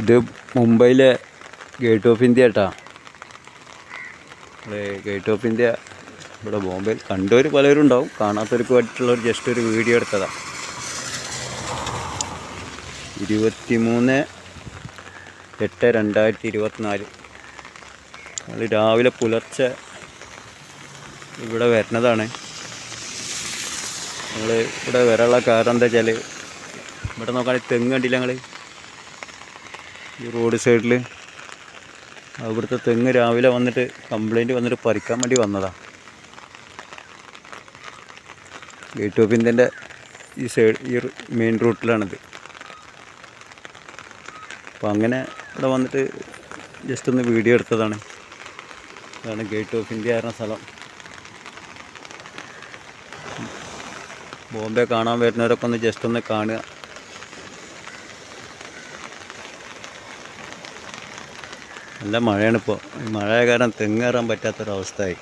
ഇത് മുംബൈയിലെ gate of India കേട്ടോ. ഗേറ്റ് ഓഫ് ഇന്ത്യ ഇവിടെ ബോംബെയിൽ കണ്ടവർ പലരും ഉണ്ടാവും, കാണാത്തവർക്ക് വേണ്ടിയിട്ടുള്ളൊരു ജസ്റ്റ് ഒരു വീഡിയോ എടുത്തതാണ്. 23/8/2024 നമ്മൾ രാവിലെ പുലർച്ചെ ഇവിടെ വരുന്നതാണ്. നമ്മൾ ഇവിടെ വരാനുള്ള കാരണം എന്താ വെച്ചാൽ ഇവിടെ നോക്കുകയാണെങ്കിൽ തെങ്ങ് കണ്ടില്ല ഞങ്ങൾ ഈ റോഡ് സൈഡിൽ. അവിടുത്തെ തെങ്ങ് രാവിലെ വന്നിട്ട് കംപ്ലൈൻറ്റ് വന്നിട്ട് പറിക്കാൻ വേണ്ടി വന്നതാണ്. ഗേറ്റ് ഓഫ് ഇന്ത്യൻ്റെ ഈ സൈഡ് ഈ മെയിൻ റൂട്ടിലാണിത്. അപ്പോൾ അങ്ങനെ ഇവിടെ വന്നിട്ട് ജസ്റ്റ് ഒന്ന് വീഡിയോ എടുത്തതാണ്. ഇതാണ് ഗേറ്റ് ഓഫ് ഇന്ത്യ ആയിരുന്ന സ്ഥലം. ബോംബെ കാണാൻ വരുന്നവരൊക്കെ ഒന്ന് ജസ്റ്റ് ഒന്ന് കാണുക. നല്ല മഴയാണിപ്പോൾ. മഴയായ കാരണം തെങ്ങ് കയറാൻ പറ്റാത്തൊരവസ്ഥയായി.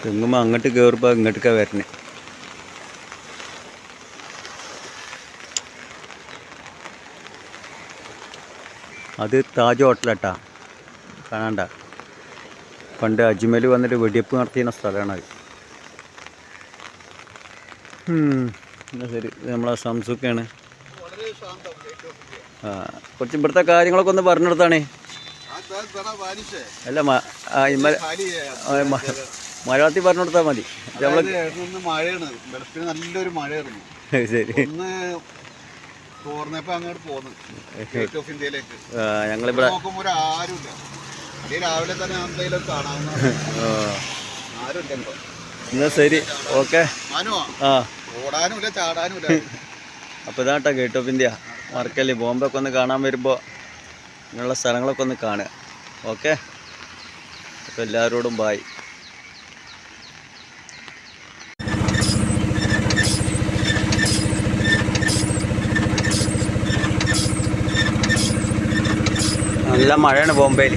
തെങ്ങുമ്പോൾ അങ്ങോട്ട് കയറുമ്പോൾ ഇങ്ങോട്ടേക്കാണ് വരുന്നത്. അത് താജ് ഹോട്ടലാട്ടാ, കാണാണ്ട. പണ്ട് അജ്മൽ വന്നിട്ട് വെടിവെപ്പ് നടത്തിയ സ്ഥലമാണത്. എന്നാ ശരി, ഇത് നമ്മളെ സംസുക്കാണ്. കുറച്ച് ഇവിടുത്തെ കാര്യങ്ങളൊക്കെ ഒന്ന് പറഞ്ഞെടുത്താണേ. അല്ല മലയാളത്തിൽ പറഞ്ഞു കൊടുത്താൽ മതി. മഴയാണ്, വെളുപ്പിന് നല്ലൊരു മഴയായിരുന്നു. ശരി, ഞങ്ങളിവിടെ രാവിലെ തന്നെ എന്തെങ്കിലും കാണാവുന്ന. എന്നാ ശരി, ഓക്കെ. ഓടാനുമില്ല ചാടാനുമില്ല. അപ്പോൾ ഇതാട്ടോ ഗേറ്റ് ഓഫ് ഇന്ത്യ. മറക്കല്ലേ, ബോംബെ ഒക്കെ ഒന്ന് കാണാൻ വരുമ്പോൾ ഇങ്ങനെയുള്ള സ്ഥലങ്ങളൊക്കെ ഒന്ന് കാണുക. ഓക്കെ, അപ്പോൾ എല്ലാവരോടും ബായ്. നല്ല മഴയാണ് ബോംബെയിൽ.